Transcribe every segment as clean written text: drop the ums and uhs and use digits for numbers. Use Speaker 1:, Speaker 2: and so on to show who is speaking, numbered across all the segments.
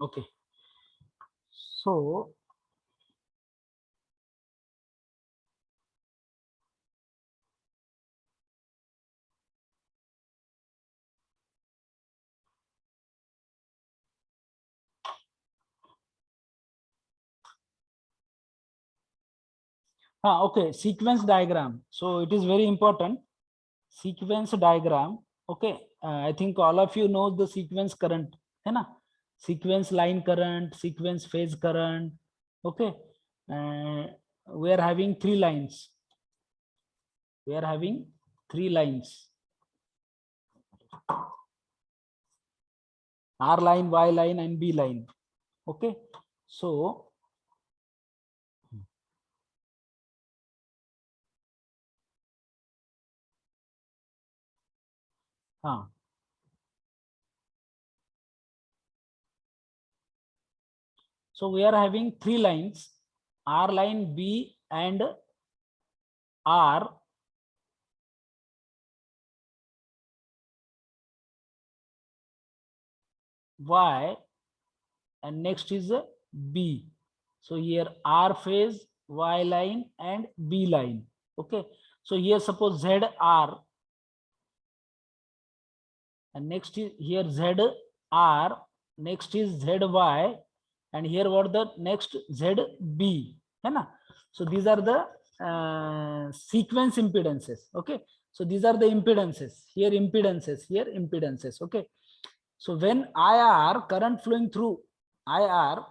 Speaker 1: Okay. So okay, sequence diagram. So it is very important. Sequence diagram. Okay, I think all of you know the sequence current, है ना? Sequence line current, sequence phase current. Okay, we are having three lines. We are having three lines. R line, Y line, and B line. Okay, so so we are having three lines, R line, B, and R. Y, and next is B. So here R phase, Y line, and B line. Okay, so here suppose ZR, and next is here ZR, next is ZY, and here what the next ZB, है ना? So these are the sequence impedances. Okay, so these are the impedances, here impedances, here impedances. Okay, so when IR, current flowing through IR,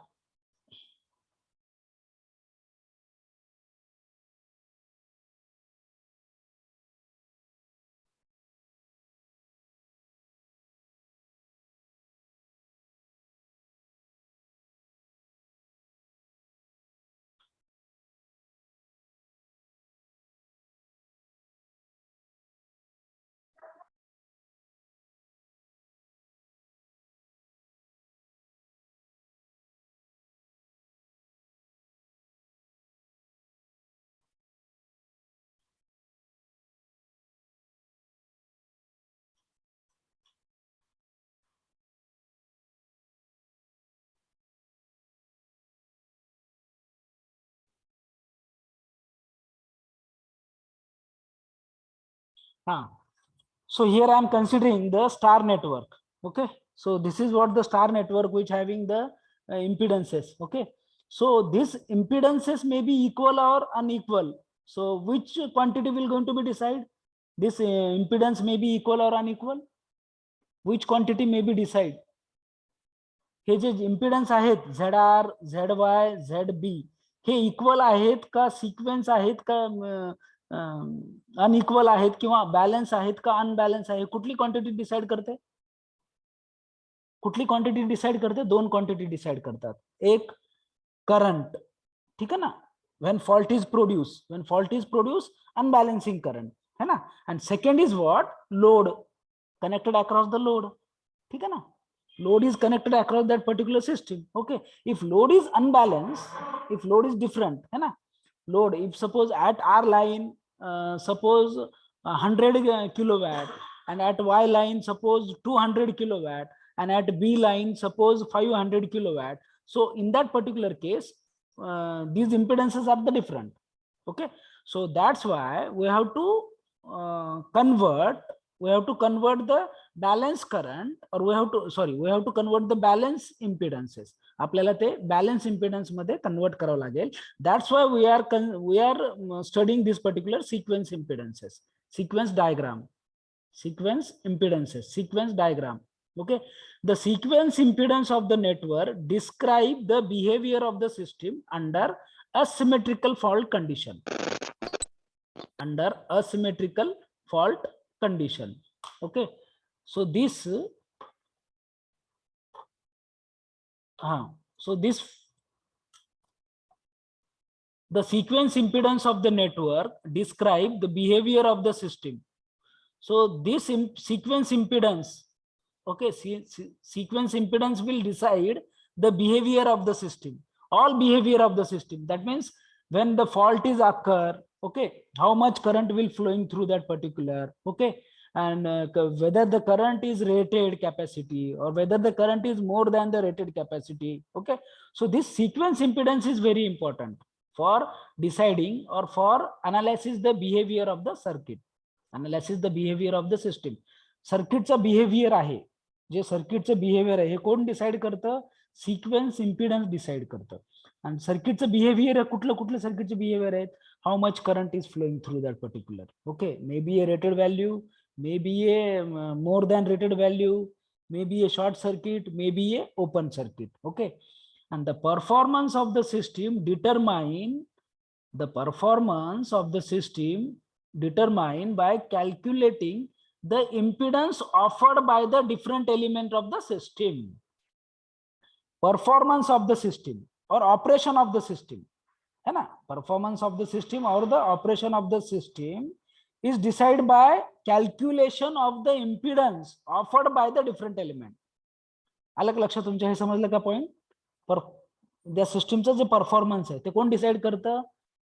Speaker 1: so here I am considering the star network. Okay, so this is what the star network which having the impedances. Okay, so this impedances may be equal or unequal. So which quantity will going to be decide? This impedance may be equal or unequal. Which quantity may be decide? हे जे impedance आहेत ZR, ZY, ZB हे equal आहेत का, sequence आहेत का, unequal आहेत किंवा बॅलन्स आहेत का, अनबॅलन्स आहे? कुठली क्वांटिटी डिसाइड करते? कुठली क्वांटिटी डिसाइड करते? दोन क्वांटिटी डिसाइड करतात. एक करंट, ठीक है ना, when fault is produced unbalancing current, है ना, and second is what? Load, connected across the load, ठीक है ना, load is connected across that particular system. Okay, if load is unbalanced, if load is different, है ना, load, if suppose at R line suppose 100 kilowatt, and at Y line suppose 200 kilowatt, and at B line suppose 500 kilowatt, so in that particular case these impedances are the different. Okay, so that's why we have to convert the balance current, or we have to convert the balance impedances. आपल्याला ते balance impedance मध्ये convert करावं लागेल. That's why we are studying this particular sequence impedances, sequence diagram, sequence impedances, sequence diagram. Okay, the sequence impedance of the network describe the behavior of the system under asymmetrical fault condition. Under asymmetrical fault condition. Okay, so this the sequence impedance of the network describe the behavior of the system. So this sequence impedance, okay, sequence impedance will decide the behavior of the system, all behavior of the system. That means when the fault is occur, okay, how much current will flowing through that particular, okay, and whether the current is rated capacity or whether the current is more than the rated capacity. Okay, so this sequence impedance is very important for deciding or for analysis the behavior of the circuit, analysis the behavior of the system. सर्किटचा behaviour आहे, जे सर्किटचं behaviour आहे हे कोण decide करतं? Sequence impedance decide करतं. आणि सर्किटचं behaviour कुठलं कुठलं सर्किटचे बिहेवियर आहेत? How much current is flowing through that particular. Okay, may be a rated value, may be a more than rated value, may be a short circuit, may be a open circuit. Okay, and the performance of the system determined by calculating the impedance offered by the different element of the system. Performance of the system or operation of the system, है ना, performance of the system or the operation of the system is decided by calculation of the impedance offered by the different element. अलग लक्षात तुमच्या हे समजलं का point? पर त्या सिस्टीमचा जे परफॉर्मन्स आहे ते कोण डिसाइड करतं?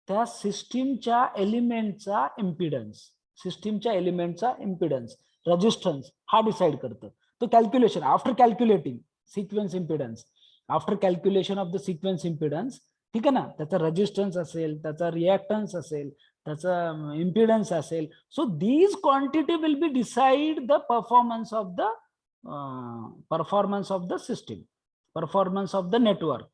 Speaker 1: त्या सिस्टीमच्या एलिमेंटचा इम्पिडन्स, सिस्टीमच्या एलिमेंटचा इम्पिडन्स, रेजिस्टन्स हा डिसाइड करतं. तो calculation after calculating sequence impedance, after calculation of the sequence impedance, ठीक आहे ना, त्याचा रेजिस्टन्स असेल, त्याचा रिएक्टन्स असेल, त्याचा इम्पिडन्स असेल. So these quantity will be decide the performance of the system, performance of the network,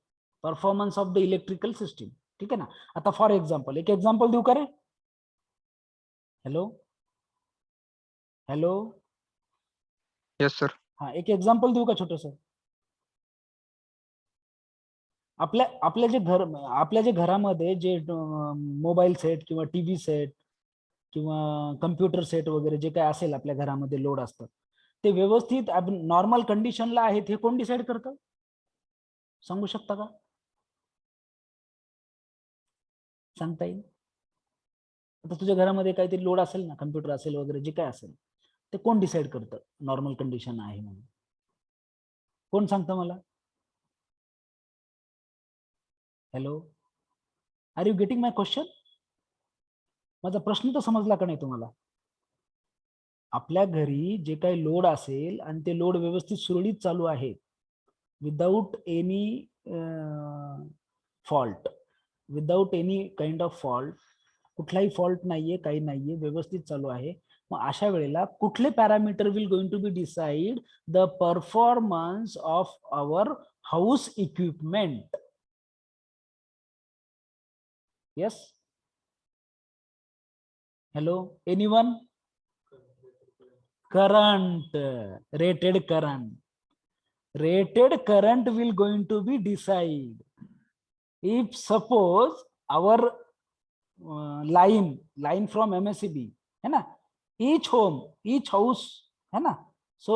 Speaker 1: performance of the electrical system. ठीक आहे ना. आता फॉर एक्झाम्पल एक एक्झाम्पल देऊ का रे? Hello hello,
Speaker 2: yes sir.
Speaker 1: हा, एक एक्झाम्पल देऊ का छोटस? आपल्या जे घरामध्ये जे मोबाईल सेट किंवा टीव्ही सेट किंवा कम्प्युटर सेट वगैरे जे काय असेल आपल्या घरामध्ये लोड असतात, ते व्यवस्थित नॉर्मल कंडिशनला आहेत हे कोण डिसाइड करतं? सांगू शकता का? सांगता येईल? आता तुझ्या घरामध्ये काहीतरी लोड असेल ना, कम्प्युटर असेल वगैरे जे काय असेल, ते कोण डिसाइड करतं नॉर्मल कंडिशन आहे म्हणून? कोण सांगतं मला? Hello, are you getting my question? माझा प्रश्न तर समजला का नाही तुम्हाला? आपल्या घरी जे काही लोड असेल आणि ते लोड व्यवस्थित सुरळीत चालू आहे, without any fault, without any kind of fault, कुठलाही फॉल्ट नाहीये, काही नाहीये, व्यवस्थित चालू आहे. मग अशा वेळेला कुठले parameter will going to be decide the performance of our house equipment? Yes, hello, anyone? Current, rated current will going to be decide. If suppose our line from MSCB है ना, each house है ना, so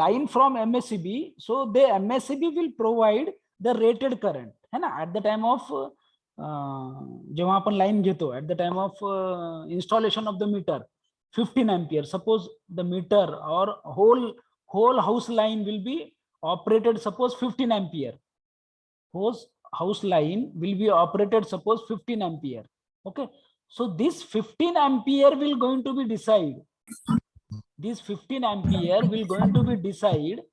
Speaker 1: line from MSCB, so the MSCB will provide the rated current है ना at the time of जेव्हा आपण line घेतो, at the time of installation of the meter 15 ampere. Suppose the meter or whole house line will be operated, suppose 15 ampere. House line will be operated, suppose 15 ampere. Okay, so this 15 ampere will going to be decide. This 15 ampere will going to be decide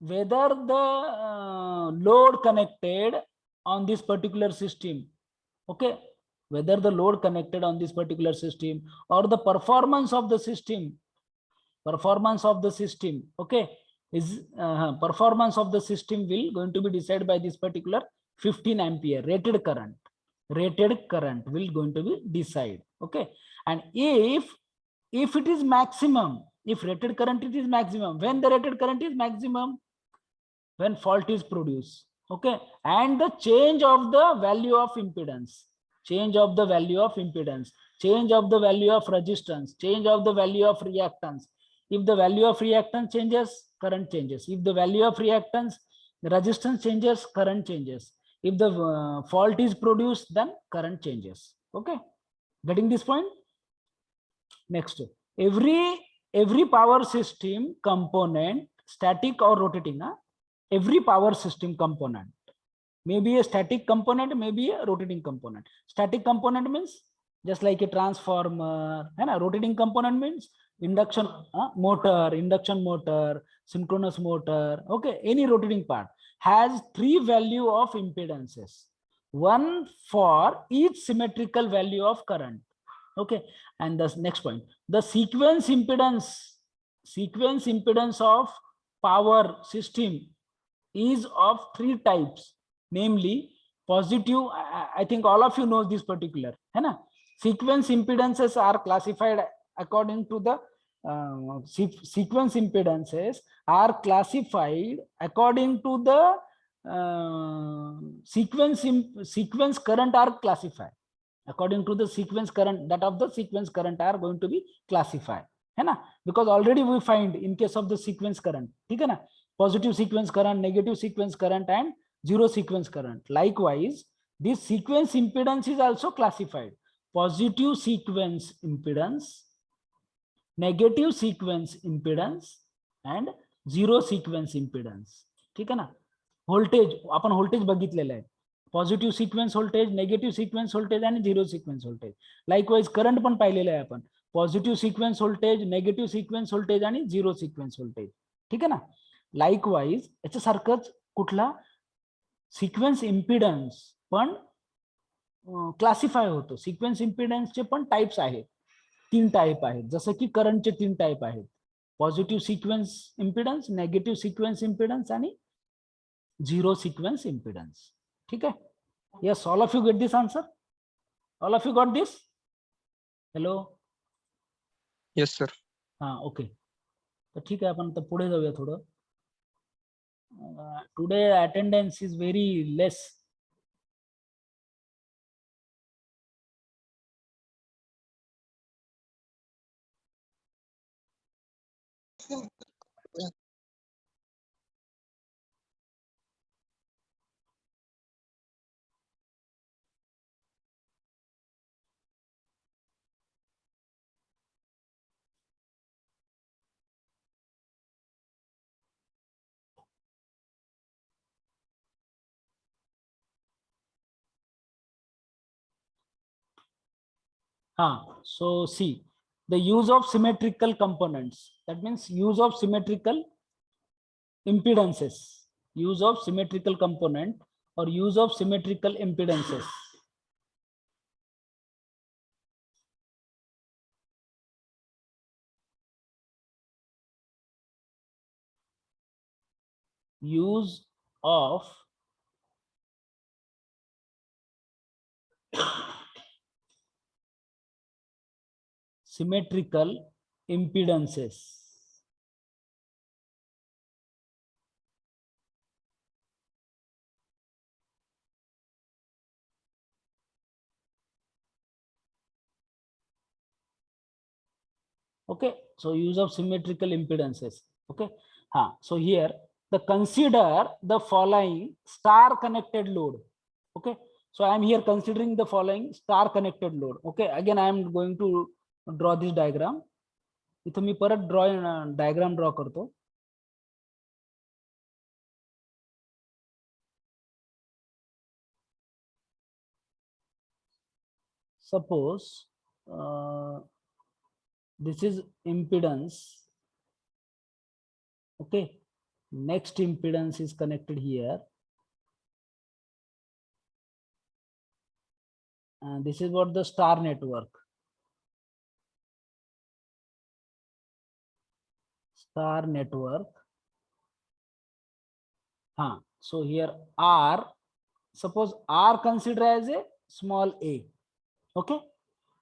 Speaker 1: whether the load connected on this particular system, okay, whether the load connected on this particular system or the performance of the system, okay, is performance of the system will going to be decided by this particular 15 ampere rated current will going to be decide. Okay, and if it is maximum, if rated current it is maximum, when the rated current is maximum, when fault is produced. Okay, and the change of the value of impedance, change of the value of impedance, change of the value of resistance, change of the value of reactance. If the value of reactance changes, current changes. If the value of reactance, resistance changes, current changes. If the fault is produced, then current changes. Okay, getting this point? Next, every power system component, static or rotating, every power system component may be a static component, may be a rotating component. Static component means just like a transformer, है ना. Rotating component means induction motor, induction motor, synchronous motor. Okay, any rotating part has three value of impedances, one for each symmetrical value of current. Okay, and the next point, the sequence impedance of power system is of three types, namely positive. I think all of you know this particular, है ना. Sequence impedances are classified according to the sequence impedances are classified according to the sequence current are classified according to the sequence current, that of the sequence current are going to be classified, है ना. Because already we find in case of the sequence current, ठीक है ना, positive sequence current, negative sequence current, and zero sequence current. Likewise, this sequence impedance is also classified: positive sequence impedance, negative sequence impedance, and zero sequence impedance. ठीक है ना. Voltage आपण voltage बघितलेलं आहे, positive sequence voltage, negative sequence voltage आणि zero sequence voltage. Likewise current पण पाहिलेलं आहे आपण, positive sequence voltage, negative sequence voltage आणि झिरो सिक्वेन्स व्होल्टेज. ठीक आहे ना. लाईकवाईज याच्यासारखंच कुठला सिक्वेन्स इम्पिडन्स पण क्लासिफाय होतो. सिक्वेन्स इम्पिडन्सचे पण टाइप्स आहेत, तीन टाइप आहेत, जसं की करंटचे तीन टाइप आहेत: positive sequence impedance, negative sequence impedance आणि झिरो सिक्वेन्स इम्पिडन्स. ठीक आहे. Yes, all of you get this answer? All of you got this? Hello.
Speaker 2: Yes, sir.
Speaker 1: हा, ओके. तर ठीक आहे, आपण आता पुढे जाऊया थोडं. Today attendance is very less. So see, the use of symmetrical components, that means use of symmetrical impedances, use of symmetrical component or use of symmetrical impedances. Use of symmetrical impedances. Okay, so use of symmetrical impedances. Okay, so here the consider the following star connected load. Okay, so I am here considering the following star connected load. Okay, again I am going to draw this diagram. इथं मी परत diagram draw करतो. Suppose this is impedance. Okay, next impedance is connected here, and this is what the star network. Star network. So here R, suppose R consider as a small a. Okay,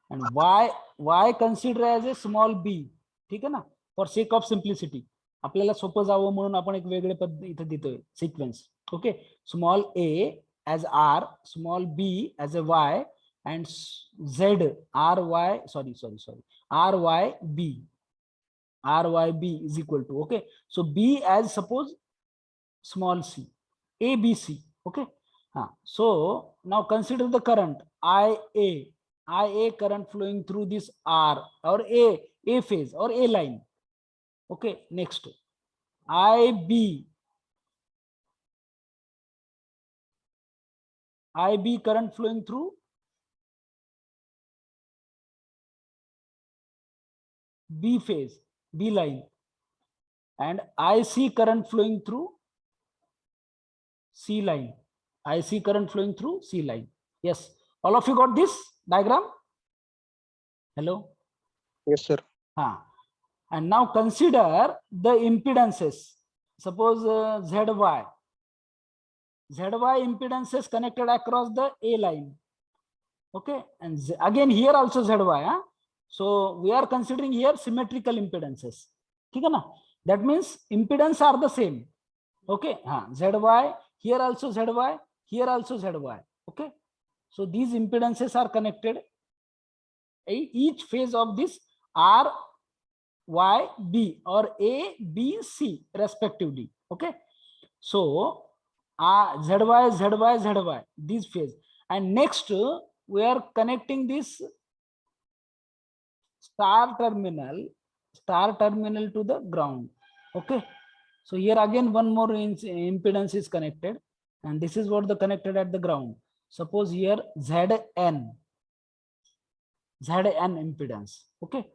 Speaker 1: and y consider as a small b. ठीक आहे ना. For sake of simplicity, आपल्याला सोपं जावं म्हणून आपण एक वेगळे पद्धत इथे देतोय sequence. Okay, small a as r, small b as a y, and z ryb is equal to, okay, so b as suppose small c, abc. Okay, so now consider the current ia current flowing through this r or a phase or a line. Okay, next ib current flowing through B phase, B line, and I see current flowing through C line. I see current flowing through C line. Yes, all of you got this diagram? Hello?
Speaker 2: Yes, sir.
Speaker 1: And now consider the impedances. Suppose ZY. ZY impedances connected across the A line. Okay, and again here also ZY. Huh? So we are considering here symmetrical impedances. That means impedance are the same. Okay, ZY, here also ZY, here also ZY. Okay, so these impedances are connected. Each phase of this R, Y, B or A, B, C respectively. Okay, so ZY, ZY, ZY, this phase. And next we are connecting this star terminal to the ground. Okay, so here again one more impedance is connected, and this is what the connected at the ground. Suppose here ZN impedance. Okay,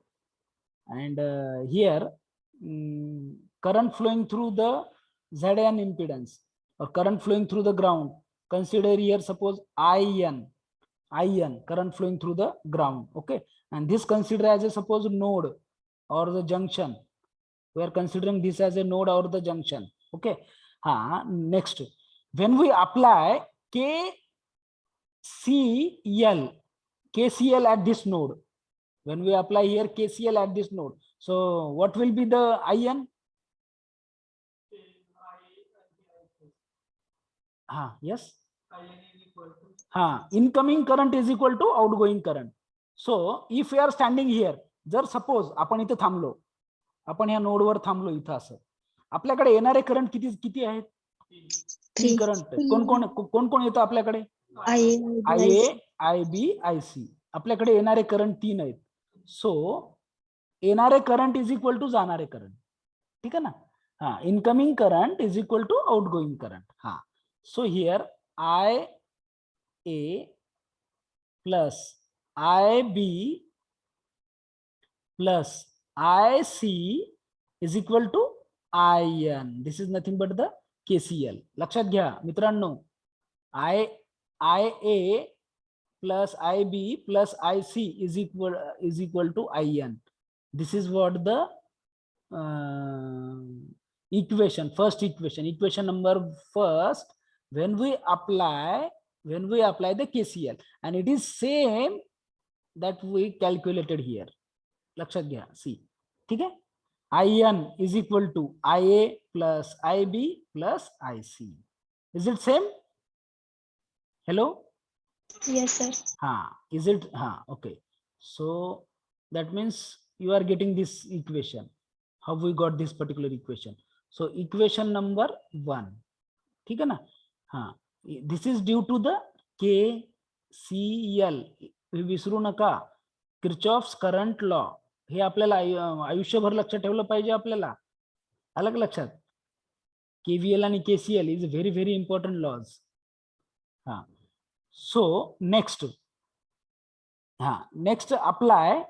Speaker 1: and here current flowing through the ZN impedance or current flowing through the ground. Consider here suppose IN current flowing through the ground. Okay, and this consider as a suppose node or the junction. We are considering this as a node or the junction. Okay, next when we apply KCL at this node, when we apply here KCL at this node, so what will be the IN? Yes, incoming current is equal to outgoing current. So if we are standing here, जर suppose आपण इथे थांबलो, आपण ह्या नोडवर थांबलो इथं असं, आपल्याकडे येणारे करंट किती आहेत? 3 करंट. कोण कोण येतो आपल्याकडे? IA, IB, IC. आपल्याकडे येणारे करंट 3 आहेत. सो येणारे करंट इज इक्वल टू जाणारे करंट. ठीक आहे ना? Incoming current is equal to outgoing current. So here IA plus IB plus IC is equal to IN. This is nothing but the KCL. लक्षात घ्या मित्रांनो, IA plus IB plus IC is equal to IN. This is what the equation, first equation number first, when we apply the KCL, and it is same that we calculated here. लक्षात घ्या, see. ठीक है? IN is equal to IA plus IB plus IC. Is it same? Hello?
Speaker 3: Yes, sir.
Speaker 1: Is it? Okay. So that means you are getting this equation. How we got this particular equation? So equation number 1. ठीक है ना? This is due to the KCL. विसरू नका, Kirchhoff's current law. हे आपल्याला आयुष्यभर लक्षात ठेवलं पाहिजे आपल्याला. अलग लक्षात. KVL आणि KCL is very very important laws. So next apply,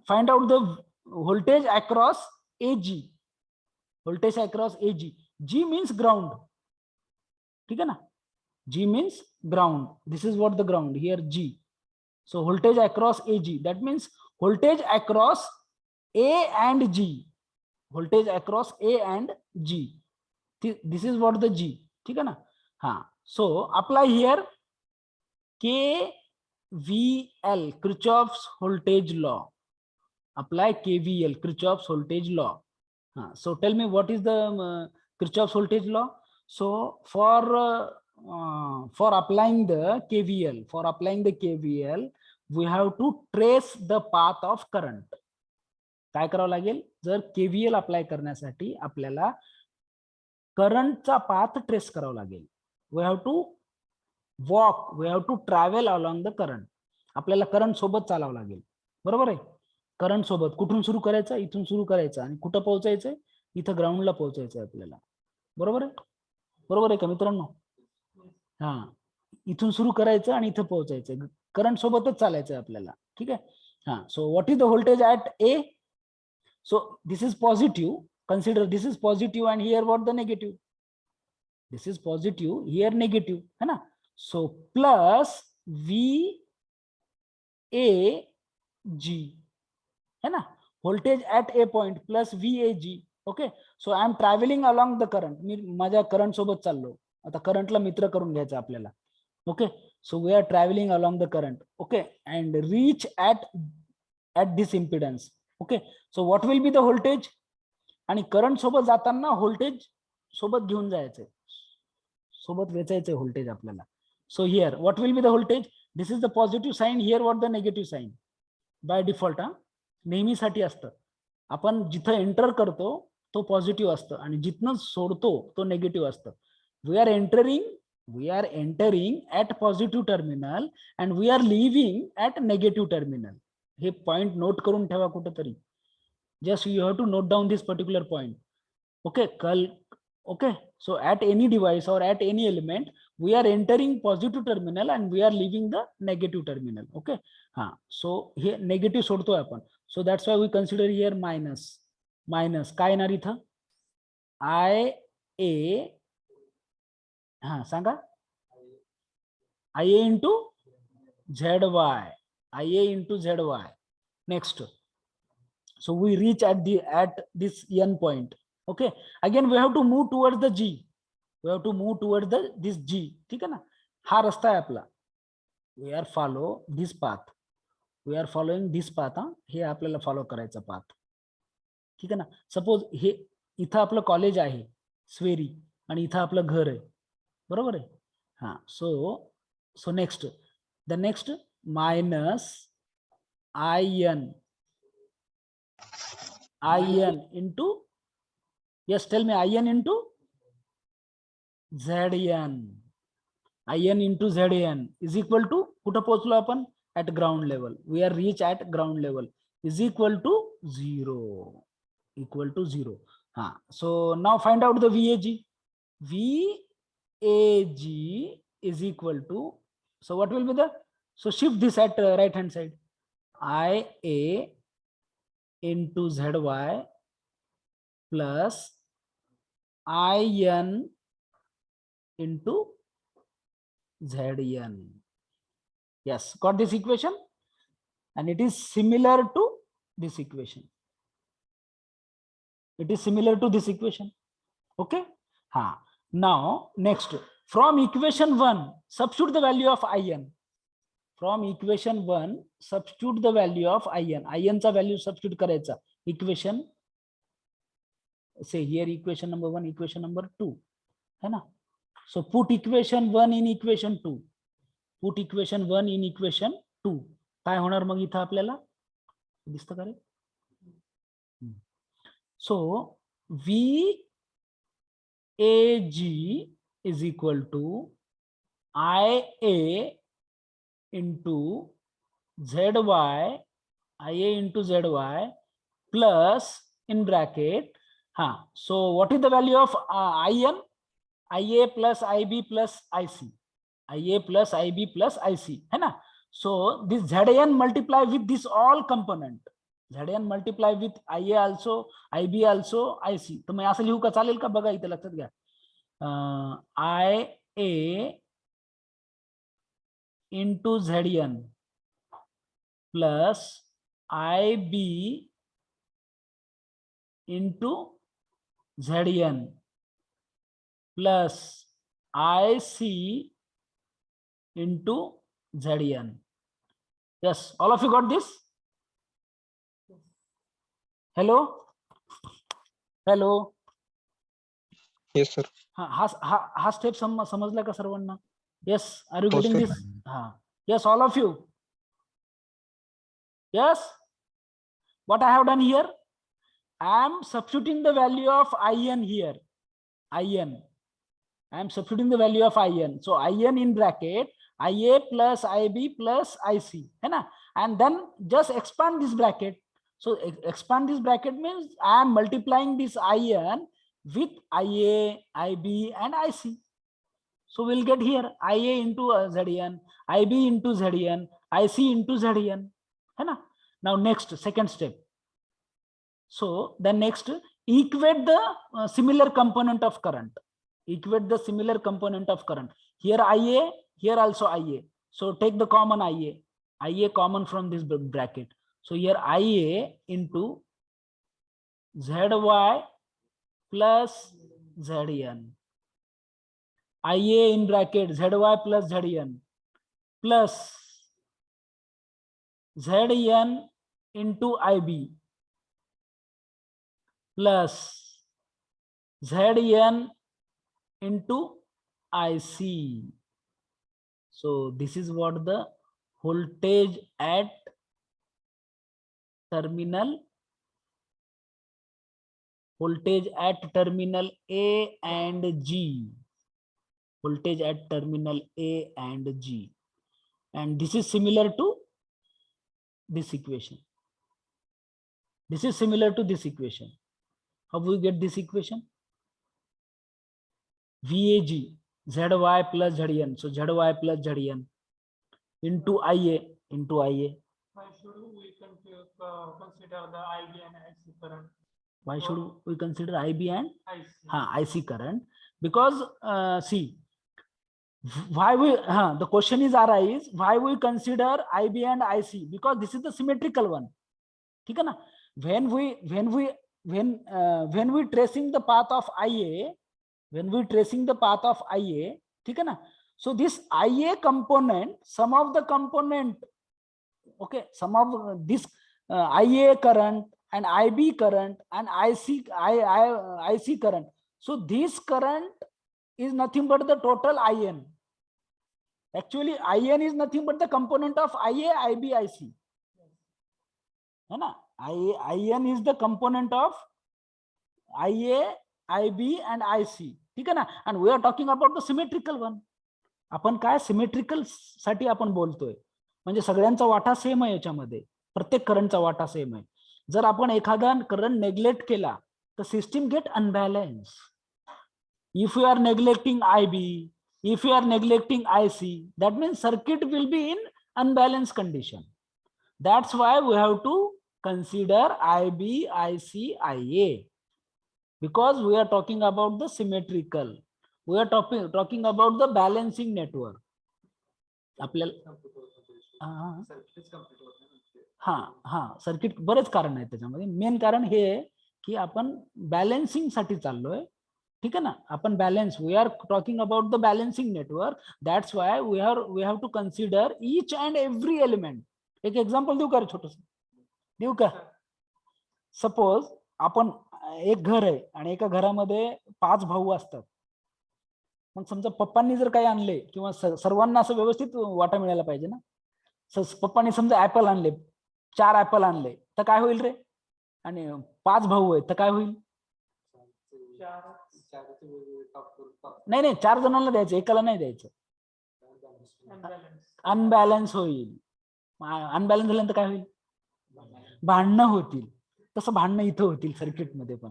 Speaker 1: find out the voltage across AG. Voltage across AG. G means ground. ठीक है ना? G means ground. This is what the ground here, G. So voltage across AG, that means voltage across A and G. Voltage across A and G. This is what the G. ठीक है ना? So apply here KVL, Kirchhoff's voltage law. Apply KVL, Kirchhoff's voltage law. So tell me, what is the Kirchhoff's voltage law? So for applying the KVL, we have to trace the path of current. काय करावं लागेल? जर KVL apply करण्यासाठी आपल्याला करंटचा path trace करावा लागेल. we have to travel along the current. आपल्याला करंट सोबत चालावं लागेल. बरोबर आहे? करंट सोबत कुठून सुरू करायचं? इथून सुरू करायचं आणि कुठं पोहोचायचंय? इथं ग्राउंडला पोहोचायचं आपल्याला. बरोबर आहे? बरोबर आहे का मित्रांनो? इथून सुरू करायचं आणि इथं पोहोचायचं. करंट सोबतच चालायचं आपल्याला. ठीक आहे? So what is the voltage at A? So this is positive. Consider this is positive, and here what the negative? This is positive, here negative, है ना? So plus V A G, है ना? Voltage at A point plus V A G. Okay. So I am traveling along the current. मी माझ्या current सोबत चाललो. आता करंटला मित्र करून घ्यायचा आपल्याला. Okay. So we are traveling along the current. Okay. And reach at this impedance. Okay. So what will be the voltage? आणि current सोबत जाताना व्होल्टेज सोबत घेऊन जायचे, सोबत वेचायचे व्होल्टेज आपल्याला. So here what will be the voltage? This is the positive sign, here what the negative sign. By default नेहमीसाठी असतं. आपण जिथं एंटर करतो तो पॉझिटिव्ह असतं आणि जिथनं सोडतो तो नेगेटिव्ह असतं. We are entering at positive terminal and we are leaving at negative terminal. हे पॉइंट नोट करून ठेवा कुठेतरी. Just you have to note down this particular point. Okay. Okay. So at any device or at any element, we are entering positive terminal and we are leaving the negative terminal. Okay. So here negative सोडतोय आपण. So that's why we consider here minus. काय येणार इथं? IA. Sanga. IA into ZY. IA into ZY. Next. So we reach at this n point. Okay. Again we have to move towards the G. We have to move towards this G. ठीक है ना? हा रस्ता आहे आपला. We are follow this path. We are following this path. हे आपल्याला follow करायचा path. ठीक आहे ना? सपोज हे इथं आपलं कॉलेज आहे स्वेरी आणि इथं आपलं घर आहे. बरोबर आहे? So next the next minus IN into, yes, tell me, IN into ZN. IN into ZN is equal to, कुठं पोहोचलो आपण? At ground level. We are reach at ground level is equal to 0. Equal to 0. So now find out the VAG. VAG is equal to, so what will be the, so shift this at right hand side. IA into ZY plus IN into ZN. Yes, got this equation? And it is similar to this equation. It is similar to this equation. Okay. Now next, from equation 1 substitute the value of IN. From equation 1 substitute the value of IN. IN चा value substitute करायचा. Equation, say here equation number 1, equation number 2, है ना? So put equation 1 in equation 2. Put equation 1 in equation 2. काय होणार मग इथं आपल्याला? दिसतं का रे? So VAG is equal to IA into ZY, IA into ZY plus in bracket. So what is the value of IN? IA plus IB plus IC. IA plus IB plus IC, है ना? So this ZN multiply with this all component. ZN multiply with IA also, IB also, IC. तो मैं असं लिहू का? चालेल का? बघा इथे लक्षात घ्या. IA into ZN plus IB into ZN plus IC into ZN. Yes, all of you got this? Hello? Hello?
Speaker 2: Yes, sir.
Speaker 1: हा स्टेप समजला का सर्वांना? Yes, are you getting
Speaker 2: Okay.
Speaker 1: this? Yes, all of you. Yes. What I have done here? I am substituting the value of IN here. IN. I am substituting the value of IN. So IN in bracket, IA plus IB plus IC. है ना? And then just expand this bracket. So expand this bracket means I am multiplying this IN with IA, IB and IC. So we'll get here IA into ZN, IB into ZN, IC into ZN. है ना? Now next, second step. So the next, equate the similar component of current. Equate the similar component of current. Here IA, here also IA. So take the common IA. IA common from this bracket. So here IA into ZY plus ZN. IA in bracket ZY plus ZN plus ZN into IB plus ZN into IC. So this is what the voltage at terminal A and G. Voltage at terminal A and G. And this is similar to this equation. This is similar to this equation. How we get this equation? VAG, ZY plus ZN. So ZY plus ZN into IA.
Speaker 3: Why should we consider the IB and IC current?
Speaker 1: Why should we consider IB and
Speaker 3: IC.
Speaker 1: IC current? Because see, why we the question is arise, why we consider IB and IC? Because this is the symmetrical one. ठीक है ना? When we tracing the path of IA, ठीक है ना? So this IA component, some of the component, okay, some of this IA current and IB current and IC current. So this current is nothing but the total IN. Actually, IN is nothing but the component of IA, IB, IC. है ना? IN is the component of IA, IB and IC. ठीक है ना? And we are talking about the symmetrical one. आपण काय symmetrical साठी आपण बोलतोय, म्हणजे सगळ्यांचा वाटा सेम आहे याच्यामध्ये, प्रत्येक करंटचा वाटा सेम आहे. जर आपण एखादा करंट नेग्लेक्ट केला तर system get unbalance. If you are neglecting IB, if you are neglecting IC, that means circuit will be in unbalanced condition. That's why we have to consider IB, IC, IA, because we are talking about the symmetrical. We are talking about the balancing network. आपल्याला circuit बरेच कारण आहे त्याच्यामध्ये. Main कारण हे आहे की आपण balancing साठी चाललोय. ठीक आहे ना? आपण balance, we are talking about the balancing network. That's why we have to consider each and every element. एक एक्झाम्पल देऊ का रे छोटस? देऊ का? सपोज आपण एक घर आहे आणि एका घरामध्ये 5 भाऊ असतात. मग समजा पप्पांनी जर काही आणले किंवा सर्वांना असं व्यवस्थित वाटा मिळायला पाहिजे ना. पप्पांनी समजा ऍपल आणले, 4 ऍपल आणले, तर काय होईल रे? आणि 5 भाऊ आहेत तर काय होईल? नाही 4 जणांना द्यायचं, एकाला नाही द्यायचं. अनबॅलन्स होईल. अनबॅलन्स झाल्यानंतर काय होईल? भांडणं होतील. तसं भांडणं इथं होतील सर्किटमध्ये पण.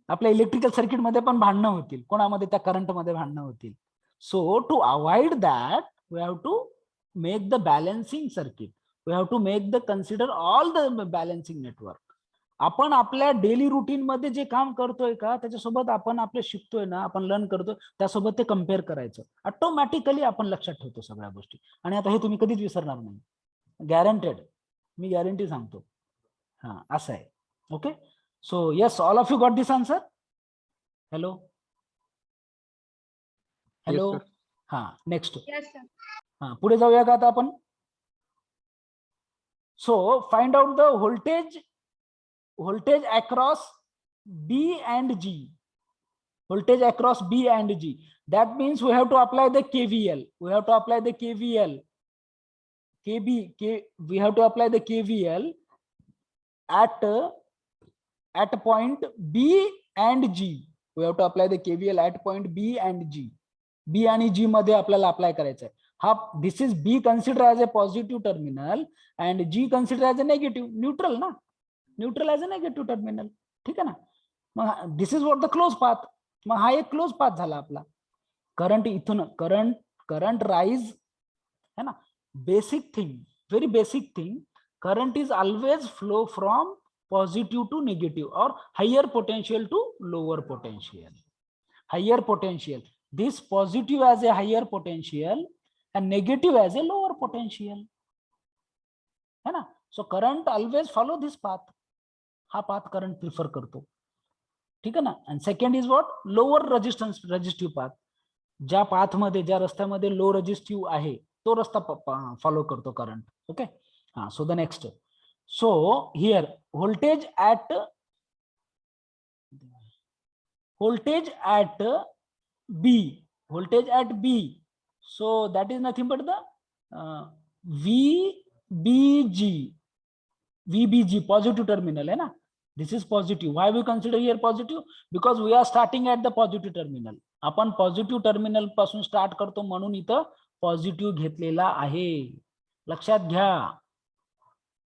Speaker 1: आपल्या इलेक्ट्रिकल सर्किटमध्ये पण भांडणं होतील. कोणामध्ये? त्या करंटमध्ये भांडणं होतील. So to avoid that we have to make the balancing circuit. We have to make the consider all the balancing network. आपण आपल्या डेली रुटीन मध्ये जे काम करतोय का त्याच्यासोबत आपण आपले शिकतोय ना, आपण लर्न करतोय त्यासोबत ते कम्पेअर करायचं. ऑटोमॅटिकली आपण लक्षात ठेवतो सगळ्या गोष्टी. आणि आता हे तुम्ही कधीच विसरणार नाही, गॅरंटेड. मी गॅरंटी सांगतो. हा, असं आहे. Okay. So yes, all of you got this answer? Hello hello. हा, नेक्स्ट. हा, पुढे जाऊया का आता आपण? So find out the voltage across B and G. Voltage across B and G. That means we have to apply the KVL. We have to apply the KVL. We have to apply the KVL at point B and G. We have to apply the KVL at point B and G. B आणि G मध्ये आपल्याला apply करायचं आहे. हा, this is B considered as a positive terminal and G considered as a negative, neutral ना. Neutral as a negative terminal. ठीक आहे ना? मग this is what the close path. मग हा एक क्लोज पाथ झाला आपला. करंट इथून करंट राईज है ना. Basic thing, very basic thing. current is always flow from positive to negative or higher potential to lower potential. Higher potential, this positive as a higher potential and negative as a lower potential, है ना? So current always follow this path. हा path current prefer करतो, ठीक आहे ना? And second is what? Lower resistance resistive path. ज्या path मध्ये, ज्या रस्त्यामध्ये low resistive आहे तो रस्ता follow करतो current. Okay. So the next. So here voltage at B, voltage at B. So that is nothing but the VBG positive terminal, है ना? This is positive. Why we consider here positive? Because we are starting at the positive terminal. आपण positive terminal पासून start करतो म्हणून इथं positive घेतलेला आहे, लक्षात घ्या.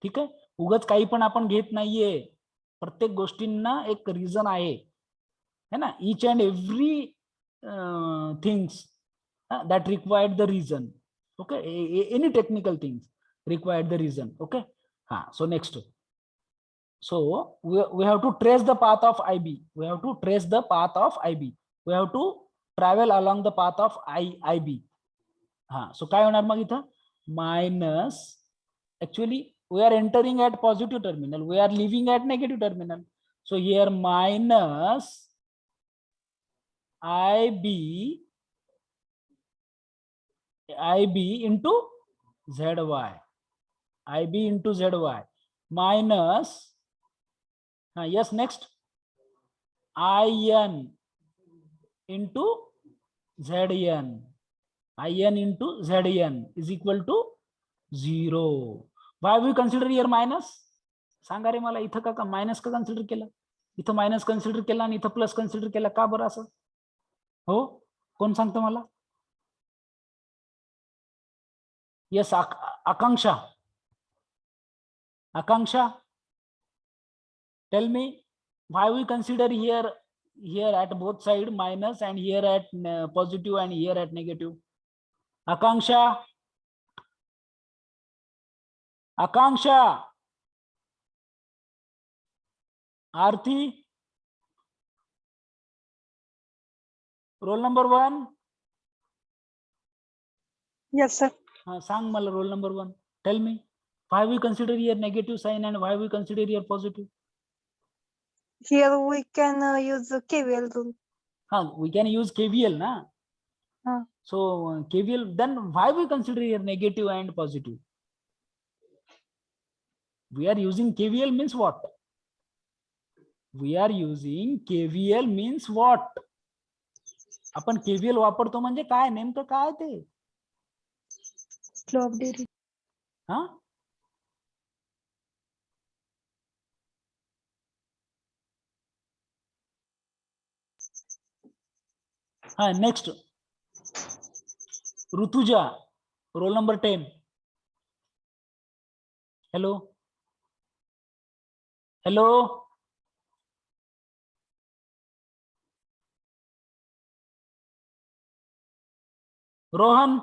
Speaker 1: ठीक आहे, उगाच काही पण आपण घेत नाहीये, प्रत्येक गोष्टींना एक रिझन आहे, है ना? Each and every things that required the reason. Okay, any technical things required the reason. Okay. So next, so we have to trace the path of IB. We have to trace the path of IB. We have to travel along the path of IB. So काय होणार मग इथं? Minus, actually we are entering at positive terminal, we are leaving at negative terminal. So here minus IB into ZY, IB into ZY minus, yes, next, IN into ZN, IN into ZN is equal to 0. Why we consider here minus? सांगा रे मला, इथं का minus का consider केलं? इथं minus consider केला आणि इथं प्लस कन्सिडर केला, का बरं असं? हो, कोण सांगतं मला? Yes, Akanksha. Akanksha, tell me why we consider here at both side minus and here at positive and here at negative. Akanksha, Akanksha, Aarthi, roll number 1.
Speaker 4: Yes, sir.
Speaker 1: सांग मला roll number 1. Tell me why we consider here negative sign and why we consider here positive.
Speaker 4: Here we can use the KVL rule.
Speaker 1: We can use KVL, na? So KVL, then why we consider here negative and positive? We are using KVL means what? We are using KVL means what? आपण KVL वापरतो म्हणजे काय, नेमकं काय ते?
Speaker 4: Law of derivation.
Speaker 1: Next, Rutuja, roll number 10. Hello, hello. Rohan,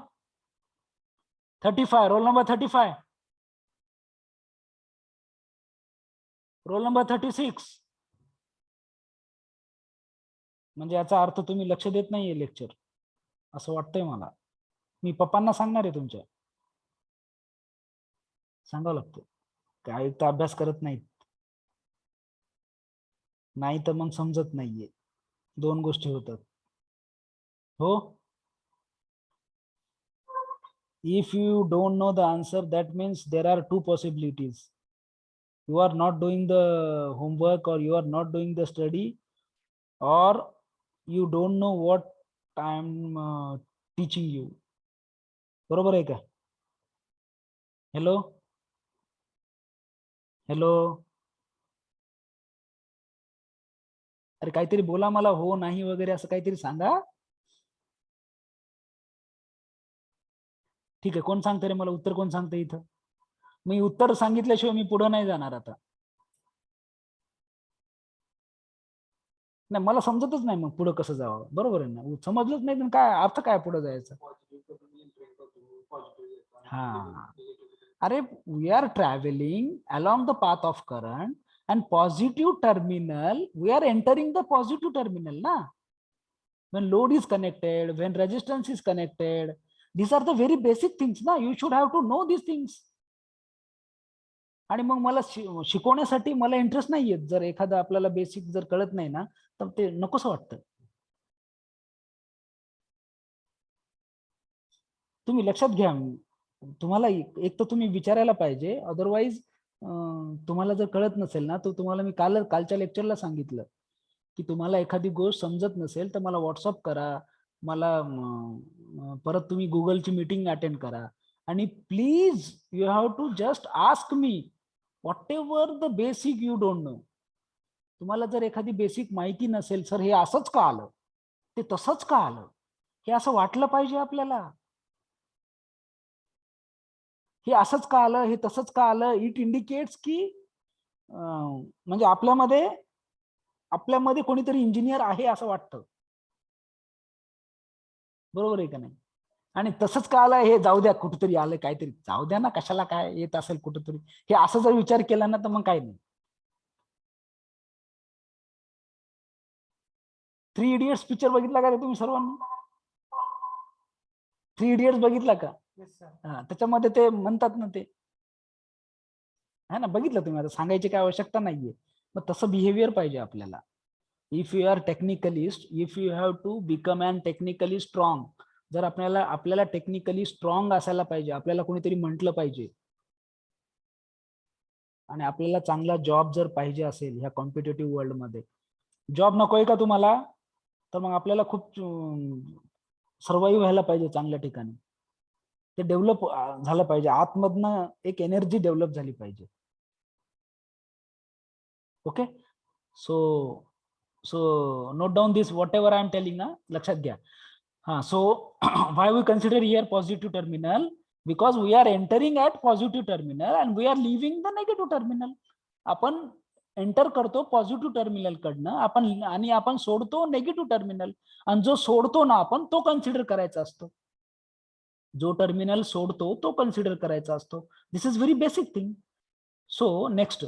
Speaker 1: 35, roll number 35. Roll number 36. म्हणजे याचा अर्थ तुम्ही लक्ष देत नाहीये लेक्चर, असं वाटतंय मला. मी पप्पांना सांगणार आहे तुमच्या, सांगावं लागतं, काय तर अभ्यास करत नाहीत, नाही तर मग समजत नाहीये. दोन गोष्टी होतात. हो, if you don't know the answer, that means there are two possibilities. You are not doing the homework, or you are not doing the study, or you don't know what I am teaching you. बरोबर आहे का? Hello, hello, अरे काहीतरी बोला मला, हो नाही वगैरे असं काहीतरी सांगा. ठीक आहे, कोण सांगतं रे मला उत्तर? कोण सांगतं इथं? मी उत्तर सांगितल्याशिवाय मी पुढे नाही जाणार आता. नाही, मला समजतच नाही मग पुढे कसं जावं. बरोबर आहे ना, समजलंच नाही तर काय अर्थ, काय पुढे जायचं? अरे we are traveling along the path of current and positive terminal, we are entering the positive terminal na. When load is connected, when resistance is connected, these are the very basic things na. You should have to know these things. आणि मग मला शिकवण्यासाठी मला interest नाही येत जर एखादं आपल्याला basic जर कळत नाही ना तर ते नकोसं वाटतं. तुम्ही लक्षात घ्या, तुम्हाला एक तर तुम्ही विचारायला पाहिजे, अदरवाईज तुम्हाला जर कळत नसेल ना तर तुम्हाला मी कालच्या लेक्चरला सांगितलं की तुम्हाला एखादी गोष्ट समजत नसेल तर मला व्हॉट्सअप करा, मला परत तुम्ही गुगलची मीटिंग अटेंड करा आणि please you have to just ask me whatever the basic you don't know. तुम्हाला जर एखादी बेसिक माहिती नसेल, सर हे असंच का आलं, ते तसंच का आलं, हे असं वाटलं पाहिजे आपल्याला. हे असंच का आलं, हे तसंच का आलं, इट इंडिकेट्स की म्हणजे आपल्यामध्ये कोणीतरी इंजिनियर आहे असं वाटतं. बरोबर आहे का नाही? आणि तसंच का आलं, हे जाऊ द्या, कुठेतरी आलं काहीतरी, जाऊ द्या ना, कशाला काय येत असेल कुठेतरी, हे असं जर विचार केला ना तर मग काय नाही. 3 इडियट्स पिक्चर बघितला का रे तुम्ही सर्वांनी? 3 इडियट्स बघितला का? त्याच्यामध्ये ते म्हणतात ना ते, है ना, बघितलं तुम्ही, आता सांगायची काय आवश्यकता नाहीये. मग तसं बिहेवियर पाहिजे आपल्याला. If you are technicalist, if you have to become and technically strong, जर आपल्याला टेक्निकली स्ट्रॉंग असायला पाहिजे, आपल्याला कोणीतरी म्हटलं पाहिजे, आणि आपल्याला चांगला जॉब जर पाहिजे असेल ह्या कॉम्पिटेटिव्ह वर्ल्ड मध्ये, जॉब नकोय का तुम्हाला, तर मग आपल्याला खूप सर्वाईव्ह व्हायला पाहिजे चांगल्या ठिकाणी, ते डेव्हलप झालं पाहिजे, आतमधनं एक एनर्जी डेव्हलप झाली पाहिजे. Okay, so note down this whatever I am telling ना, लक्षात घ्या. हा, so why we consider here positive terminal, because we are entering at positive terminal and we are leaving the negative terminal. आपण enter करतो positive terminal कडनं, आपण सोडतो negative terminal, आणि जो सोडतो ना आपण तो कन्सिडर करायचा असतो, जो टर्मिनल सोडतो तो कन्सिडर करायचा असतो. This is very basic thing. So next,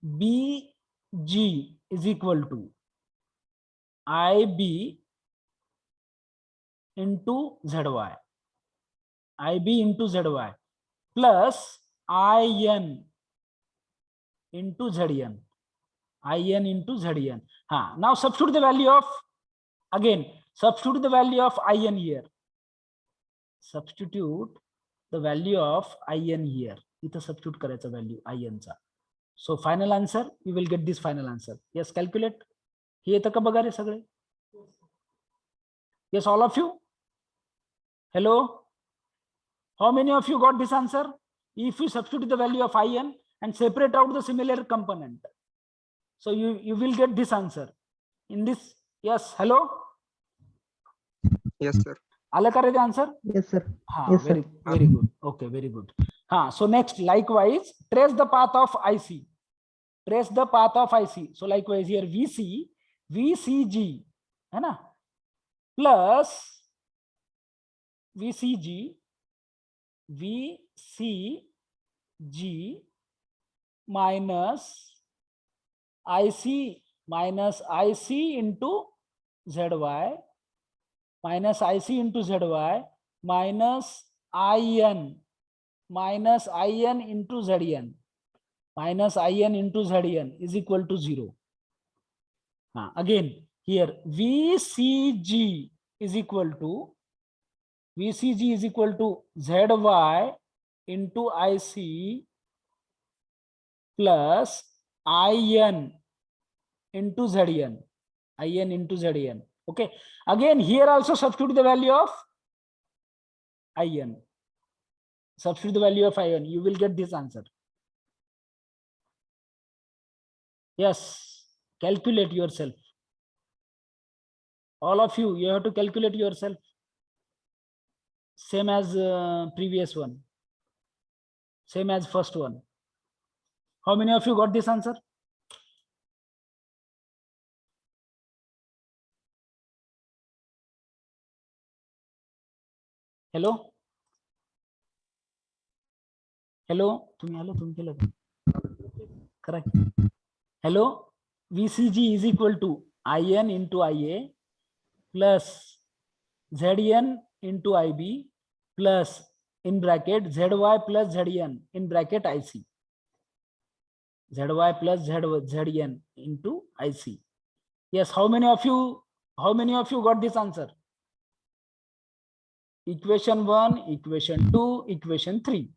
Speaker 1: VBG is equal to IB into ZY, IB into ZY plus IN into ZN, IN into ZN. Now substitute the value of, again substitute the value of IN here, substitute the value of IN here, इथं substitute करायचं value IN चा. So final answer, you will get this final answer. Yes, calculate. हे येतं का बघा रे सगळे? Yes, all of you. Hello, how many of you got this answer? If you substitute the value of IN and separate out the similar component, so you will get this answer in this. Yes, hello.
Speaker 2: Yes, sir.
Speaker 1: आलं का रे ते answer?
Speaker 5: Yes, sir.
Speaker 1: हा,
Speaker 5: Yes, sir.
Speaker 1: very good. Okay, very good. So next, likewise, trace the path of IC. Trace the path of IC. So likewise here VCG, है ना, plus VCG minus IC into ZY, minus IC into ZY minus IN into ZN, minus IN into ZN is equal to 0. Again here VCG is equal to ZY into IC plus IN into ZN, IN into ZN. Okay, again here also substitute the value of IN, substitute the value of IN, you will get this answer. Yes, calculate yourself, all of you, you have to calculate yourself, same as previous one, same as first one. How many of you got this answer? Hello hello, तुम्ही आलो, तुम्ही केलं का? Correct. Hello, VCG is equal to IN into IA plus ZN into IB plus in bracket ZY plus ZN in bracket IC. ZY plus ZN into IC. Yes, how many of you got this answer? Equation 1, equation 2, equation 3.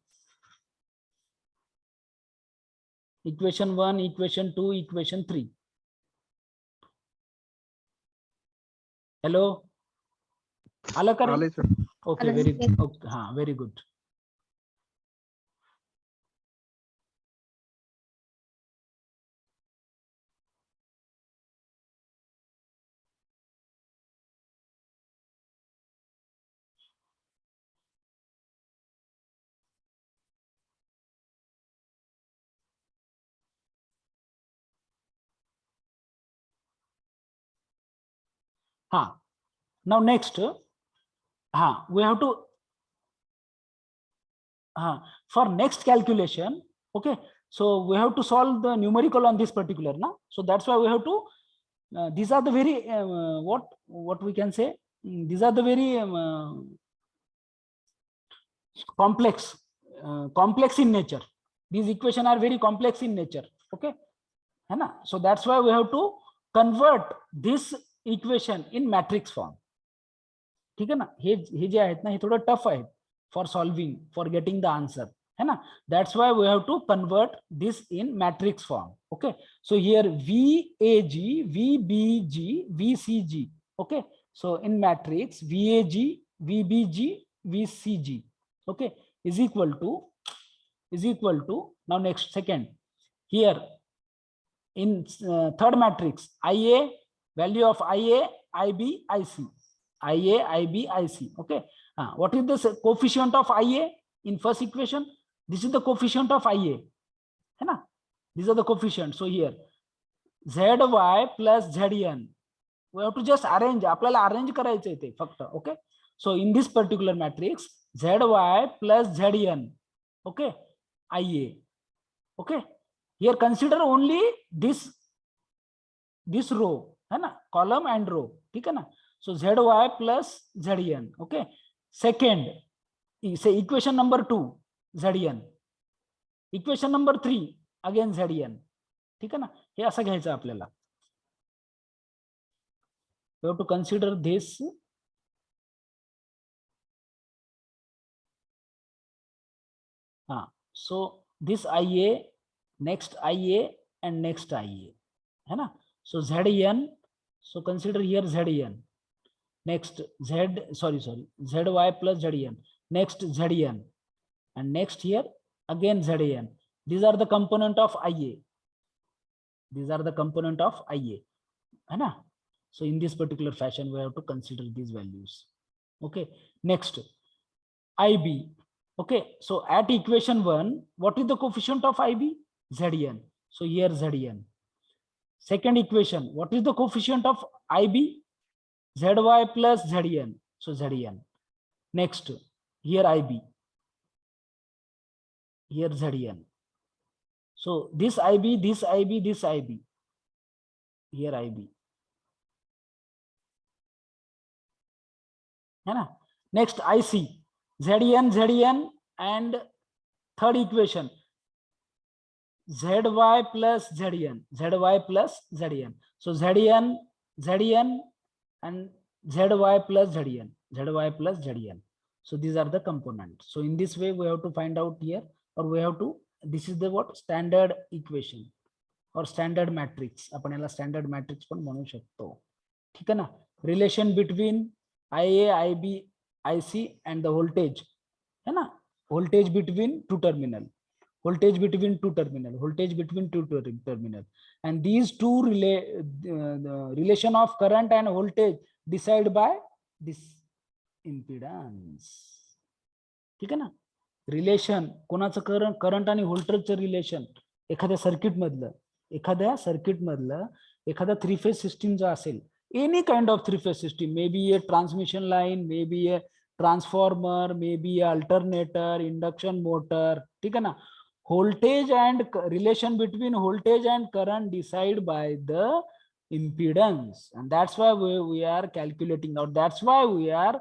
Speaker 1: Equation 1, equation 2, equation 3. Hello? आलं का रे?
Speaker 2: आले sir.
Speaker 1: Okay,
Speaker 4: आलं.
Speaker 1: very
Speaker 4: Yes.
Speaker 1: okay, हाँ, very good. हाँ, now next, हाँ, we have to, हाँ, for next calculation, okay, so we have to solve the numerical on this particular, na? So that's why we have to, these are the very, what we can say, these are the very complex, complex in nature. These equations are very complex in nature, okay, है ना? So that's why we have to convert this equation in matrix form. ठीक है ना? हे जे आहेत ना, हे थोडं tough आहे for solving, for getting the answer, है ना? That's why we have to convert this in matrix form. Okay, so here VAG, VBG, VCG. Okay, so in matrix VAG, VBG, VCG, okay, is equal to now next second here in third matrix IA, value of IA, IB, IC, IA, IB, IC. Okay, what is the coefficient of IA in first equation? This is the coefficient of IA, है ना? These are the coefficients. So here ZY plus ZN, we have to just arrange, आपल्याला arrange करायचं आहे ते फक्त. Okay, so in this particular matrix ZY plus ZN, okay, IA. Okay, here consider only this row, है ना, column and row, ठीक है ना? So ZY plus ZN. Okay, second, say equation number 2 ZN, equation number 3 again ZN, ठीक है ना? हे असं घ्यायचं आपल्याला. We have to consider this. So this IA, next IA and next IA, है ना? So ZN, so consider here ZN, next ZY plus ZN, next ZN, and next here again ZN. These are the component of IA. These are the component of IA, है ना? So in this particular fashion we have to consider these values. Okay, next IB. Okay, so at equation 1, what is the coefficient of IB? ZN. So here ZN. Second equation, what is the coefficient of IB? ZY plus ZN. So ZN. Next, here IB. Here ZN. So this IB, this IB, this IB. Here IB. है ना? Next IC. ZN, and third equation ZY plus ZN, ZY plus ZN. So ZN, and ZY plus ZN, ZY plus ZN. So these are the components. So in this way we have to find out here, or we have to, this is the what standard equation or standard matrix. आपण याला standard matrix पण म्हणू शकतो, ठीक है ना? Relation between IA, IB, IC and the voltage, है ना? Voltage between two terminal, voltage between two terminal, voltage between two terminal, and these two the relation of current and voltage decided by this impedance, ठीक है ना? Relation कोणाचं current आणि व्होल्टेजचं relation एखाद्या circuit मधलं एखादा थ्री फेज सिस्टीम जो असेल, any kind of three phase system, may be A transmission line, may be A transformer, may be alternator, induction motor, ठीक है ना. Voltage and relation between voltage and current decide by the impedance, and that's why we are calculating out. That's why we are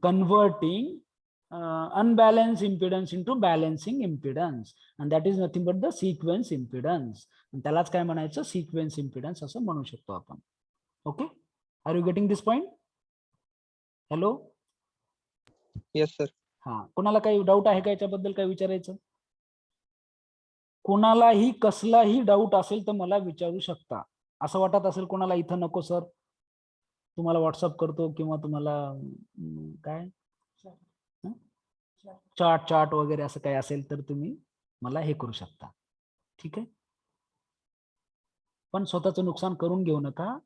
Speaker 1: converting unbalanced impedance into balancing impedance, and that is nothing but the sequence impedance. आणि त्यालाच काय म्हणायचं, sequence impedance असं म्हणू शकतो आपण. Okay, are you getting this point? Hello.
Speaker 2: Yes, sir.
Speaker 1: हा, कोणाला काही डाऊट आहे का याच्याबद्दल, काय विचारायचं? कोणालाही कसलाही डाऊट असेल तर मला विचारू शकता. असं वाटत असेल कोणाला इथं नको सर, तुम्हाला व्हॉट्सअप करतो किंवा तुम्हाला काय चार्ट वगैरे असं काय असेल तर तुम्ही मला हे करू शकता. ठीक आहे, पण स्वतःचं नुकसान करून घेऊ नका.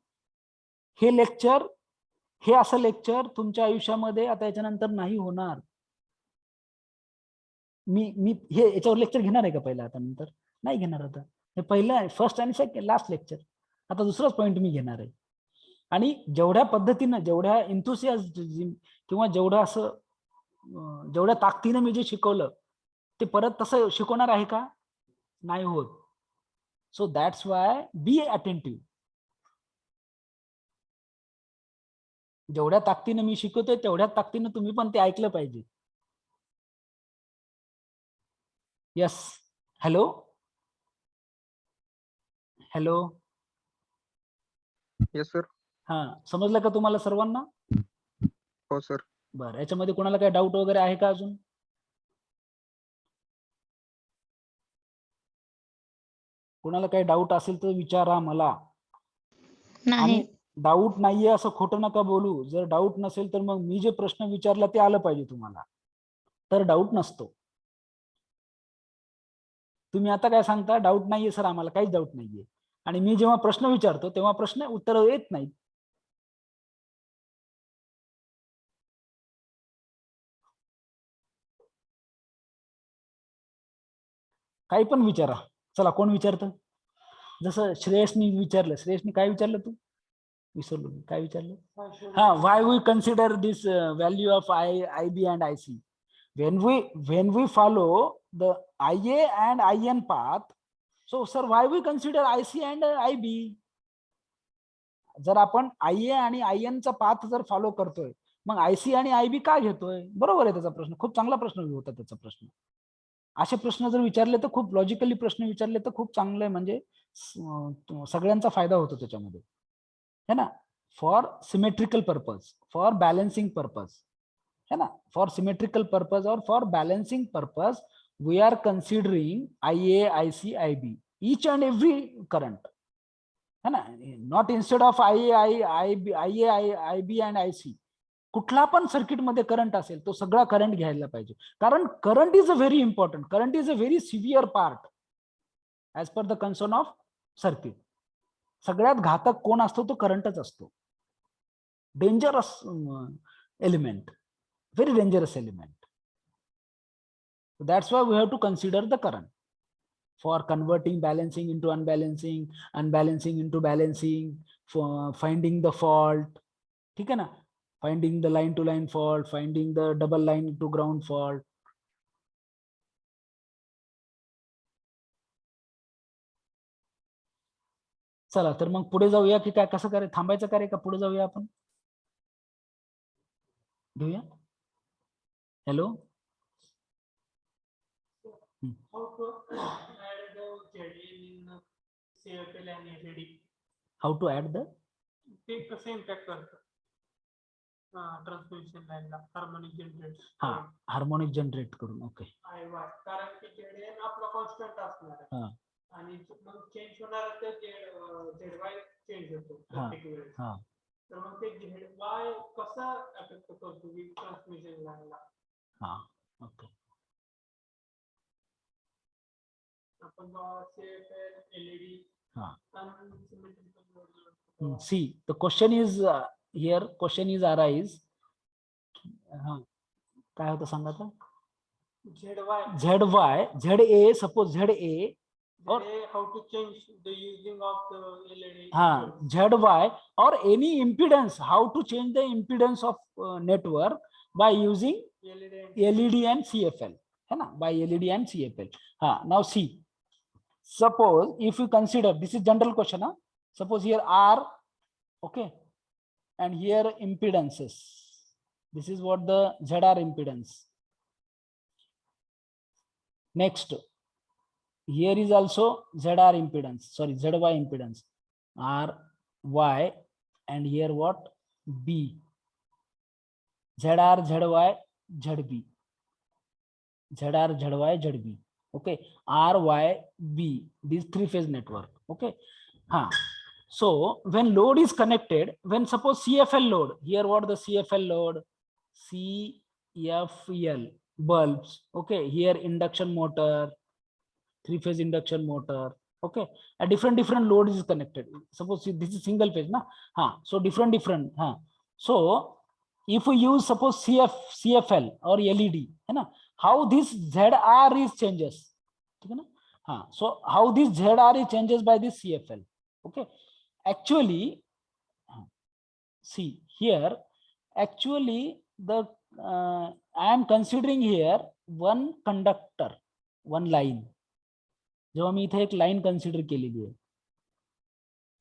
Speaker 1: हे असं लेक्चर तुमच्या आयुष्यामध्ये आता याच्यानंतर नाही होणार. मी हे याच्यावर लेक्चर घेणार आहे का पहिला, आता नंतर नाही घेणार. आता हे पहिलं आहे, फर्स्ट आणि सेकंड लास्ट लेक्चर. आता दुसराच पॉईंट मी घेणार आहे. आणि जेवढ्या पद्धतीनं, जेवढ्या एन्थुसियाझम किंवा जेवढं असं जेवढ्या ताकदीनं मी जे शिकवलं ते परत तसं शिकवणार आहे का? नाही होत. So that's why be attentive. जेवढ्या ताकदीनं मी शिकवतोय तेवढ्या ताकदीनं तुम्ही पण ते ऐकलं पाहिजे. Yes. Hello hello.
Speaker 2: Yes, sir.
Speaker 1: हा, समजलं का तुम्हाला सर्वांना?
Speaker 2: हो सर.
Speaker 1: बरं, याच्यामध्ये कोणाला काही डाऊट वगैरे आहे का अजून? कोणाला काही डाऊट असेल तर विचारा मला. आणि डाऊट नाहीये असं खोटं नका बोलू. जर डाऊट नसेल तर मग मी जे प्रश्न विचारला ते आलं पाहिजे तुम्हाला, तर डाऊट नसतो. तुम्ही आता काय सांगता, डाऊट नाहीये सर, आम्हाला काहीच डाऊट नाहीये. आणि मी जेव्हा प्रश्न विचारतो तेव्हा प्रश्न उत्तर येत नाही. काही पण विचारा. चला, कोण विचारतं? जसं श्रेयसनी विचारलं. श्रेयसनी काय विचारलं तू? विसरलो मी, काय विचारलं? हा, why we consider this value of IB and IC when we follow the IA and IN path. So sir, why we consider IC and IB? जर आपण IA आणि IN चा पाथ जर फॉलो करतोय, मग IC आणि IB का घेतोय? बरोबर आहे त्याचा प्रश्न. खूप चांगला प्रश्न होता त्याचा प्रश्न. असे प्रश्न जर विचारले तर, खूप लॉजिकली प्रश्न विचारले तर खूप चांगलं आहे. म्हणजे सगळ्यांचा फायदा होतो त्याच्यामध्ये, है ना. For symmetrical purpose, for balancing purpose, है ना. फॉर सिमेट्रिकल पर्पज और for balancing purpose we are considering IA, IC, IB, each and every current, है ना. Not instead of IA, IB and IC. कुठला पण सर्किट मध्ये करंट असेल तो सगळा करंट घ्यायला पाहिजे. कारण current is a very important, current is a very severe part as per the concern of circuit. सगळ्यात घातक कोण असतो? तो करंटच असतो. Dangerous element, very dangerous element. That's why we have to consider the current for converting balancing into unbalancing, unbalancing into balancing, for finding the fault. ठीक है ना. Finding the line to line fault, finding the double line to ground fault. चला तर मग पुढे जाऊया की काय? कसं करे, थांबायचं करे का पुढे जाऊया आपण? घेऊया. Hello.
Speaker 3: How to add the ZL in CFL and ACD?
Speaker 1: How to add the?
Speaker 3: ते कसं इम्पॅक्ट करतं ट्रान्समिशन लाईनला हार्मोनिक जनरेट?
Speaker 1: हा, हार्मोनिक जनरेट करून. ओके.
Speaker 3: कारण की ZL आपला कॉन्स्टंट असणार आहे.
Speaker 1: हा.
Speaker 3: आणि मग चेंज होणार तर ZY चेंज होतो प्रत्येक वेळेस.
Speaker 1: हा.
Speaker 3: तर मग ते ZY कसा अफेक्ट करतो ट्रान्समिशन लाईनला?
Speaker 1: हा. ओके.
Speaker 3: आपण CFL, LED
Speaker 1: see, the question is here, question is arise. हा, काय होतं सांगा आता? ZA, suppose ZA or
Speaker 3: how to change the using of the LED.
Speaker 1: ZY or any impedance, how to change the impedance of network by using
Speaker 3: LED and
Speaker 1: LED and CFL, है ना, by LED and CFL. Now see, suppose if you consider, this is general question, suppose here R, okay, and here impedances. This is what the ZR impedance. Next, here is also ZR impedance, sorry, ZY impedance, R, Y, and here what? B. ZR, ZY, ZB. ZR, ZY, ZB. Okay, R, Y, B. This three-phase network. Okay. So when load is connected, when suppose CFL load, here what the CFL load? CFL bulbs. Okay, here induction motor, three-phase induction motor. Okay, a different load is connected. Suppose this is single phase, na? So different. So if we use suppose CFL or LED, how this ZR is changes. So how this ZR is changes by this CFL. Okay, actually, see here, actually the I am considering here one conductor, one line. जेव्हा मी इथे एक line consider केलेली आहे.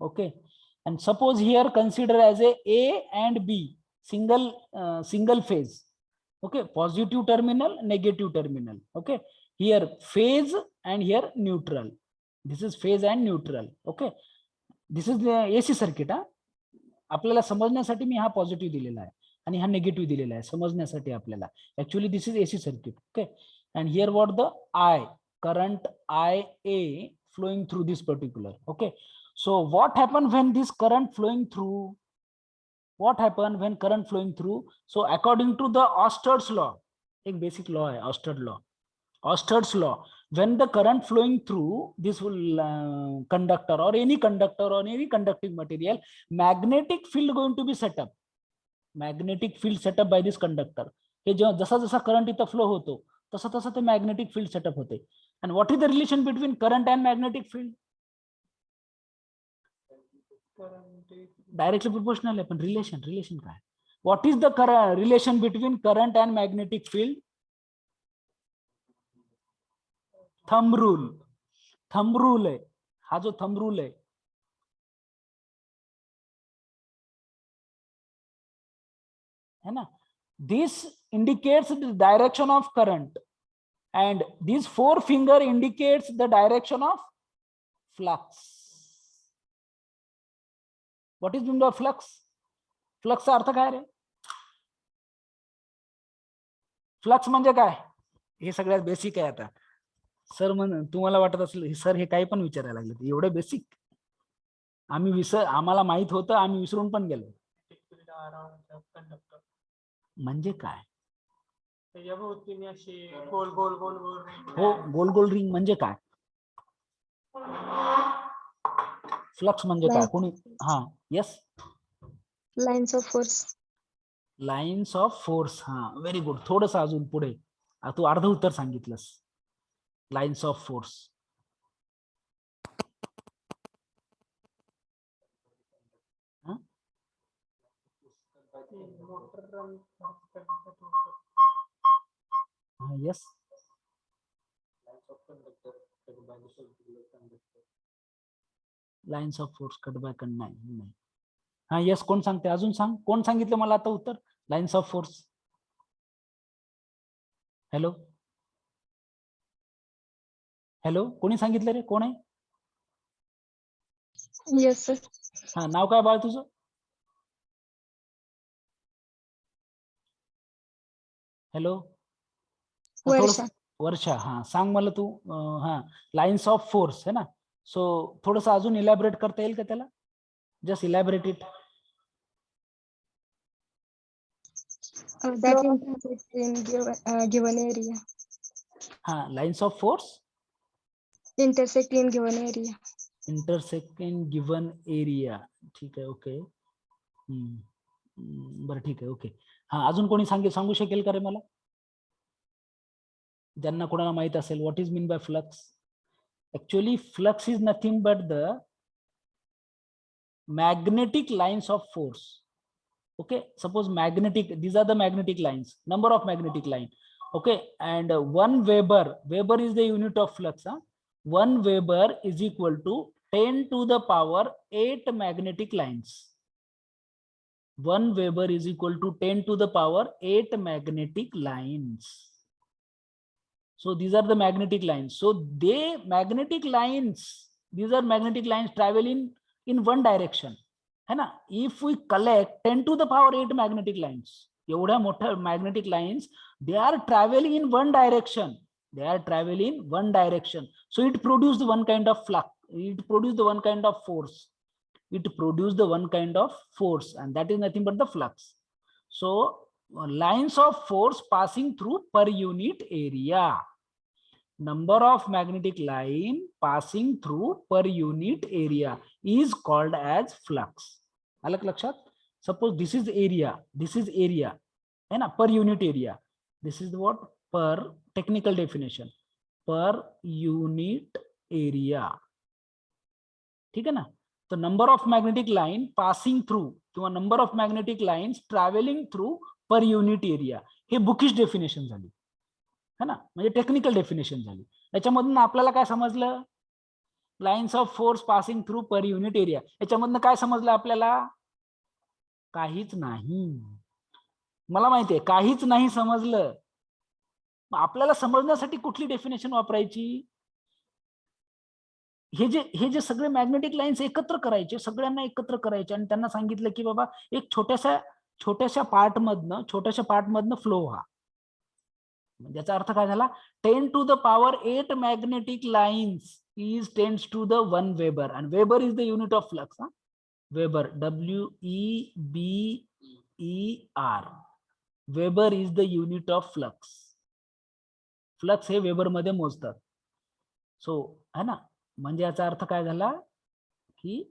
Speaker 1: Okay, and suppose here consider as a and B single phase. Okay, positive terminal, negative terminal. Okay, here phase and here neutral. This is phase and neutral. Okay, this is the AC circuit. आपल्याला समजण्यासाठी मी हा positive दिलेला आहे आणि हा negative दिलेला आहे समजण्यासाठी आपल्याला. Actually this is AC circuit. Okay, and here what the I, current IA flowing through this particular. Okay, so what happened when this current flowing through? What happened when current flowing through? So according to the Oster's law, एक basic law है Oster's law, when the current flowing through this will conductor or any conducting material, magnetic field going to be set up. Magnetic field set up by this conductor. हे जसा जसा current इथं flow होतो तसा तसा ते magnetic field setup होते. And what is the relation between current and magnetic field? Directly proportional है, पण relation काय? What is the relation between current and magnetic field? Thumb rule है, हा जो thumb rule है ना, this indicates the direction of current and this forefinger indicates the direction of flux. What is meant by flux? Flux चा अर्थ काय रे? Flux म्हणजे काय? हे सगळ्यात बेसिक आहे. आता सर तुम्हाला वाटत असेल सर हे काही पण विचारायला लागले, एवढे बेसिक आम्हाला माहित होतं, आम्ही विसरून पण गेलो. म्हणजे काय? हो, गोल गोल रिंग म्हणजे काय? फ्लक्स म्हणजे काय? कोणी? Yes,
Speaker 4: Lines of force.
Speaker 1: Lines of force. Very good. थोडस अजून पुढे, तू अर्ध उत्तर सांगितलंस. Lines of force. Yes, lines of force cut by नाही. यस, कोण सांगते? अजून सांग, कोण सांगितलं मला आता उत्तर? Lines of force. हॅलो, कोणी सांगितलं रे? कोण आहे?
Speaker 4: Yes, sir.
Speaker 1: नाव काय बाळ तुझं? Hello,
Speaker 4: Varsha.
Speaker 1: वर्षा. सांग मला तू. लाइन्स ऑफ फोर्स है ना. सो थोडस अजून इलॅबरेट करता येईल का त्याला? Just elaborate it.
Speaker 4: That intersect in given area.
Speaker 1: Lines of force
Speaker 4: Intersect in given area.
Speaker 1: Intersect in given area. ठीक आहे, ओके. बरं, ठीक आहे, ओके. अजून कोणी सांगू शकेल का रे मला? ज्यांना कोणाला माहित असेल what is mean by flux? Actually flux is nothing but the magnetic lines of force. Okay, suppose magnetic, these are the magnetic lines, number of magnetic line. Okay, and 1 Weber, Weber is the unit of flux. 1 Weber is equal to 10 to the power 8 magnetic lines. 1 Weber is equal to 10 to the power 8 magnetic lines. So these are the magnetic lines. So these are magnetic lines traveling in one direction. है ना? If we collect 10 to the power 8 magnetic lines, एवढ्या मोठ्या magnetic lines, they are traveling in one direction. So it produced one kind of flux. It produced one kind of force. And that is nothing but the flux. So lines of force passing through per unit area. Number of magnetic line passing through per unit area is called as flux. अलग लक्षात? Suppose this is area, है ना, per unit area. This is what? Per technical definition, per unit area. ठीक है ना? So number of magnetic line passing through किंवा number of magnetic lines traveling through per unit area. Hey bookish definition झाली, है ना, म्हणजे technical definition झाली. याच्यामधून आपल्याला काय समजलं? Lines of force passing through per unit area. याच्यामधून काय समजलं आपल्याला? काहीच नाही. मला माहितीये काहीच नाही समजलं. आपल्याला समजण्यासाठी कुठली डेफिनेशन वापरायची? हे जे सगळे मॅग्नेटिक लाईन्स एकत्र करायचे, सगळ्यांना एकत्र करायचे आणि त्यांना सांगितलं की बाबा एक छोट्याशा पार्ट मधनं फ्लो व्हा. याचा अर्थ काय झाला? 10 to the power 8 magnetic lines is 10 to the 1 Weber, and Weber is the unit of flux. Weber, W-E-B-E-R. Weber is the unit of flux. Flux हे वेबर मध्ये मोजतात. सो है ना, म्हणजे याचा अर्थ काय झाला की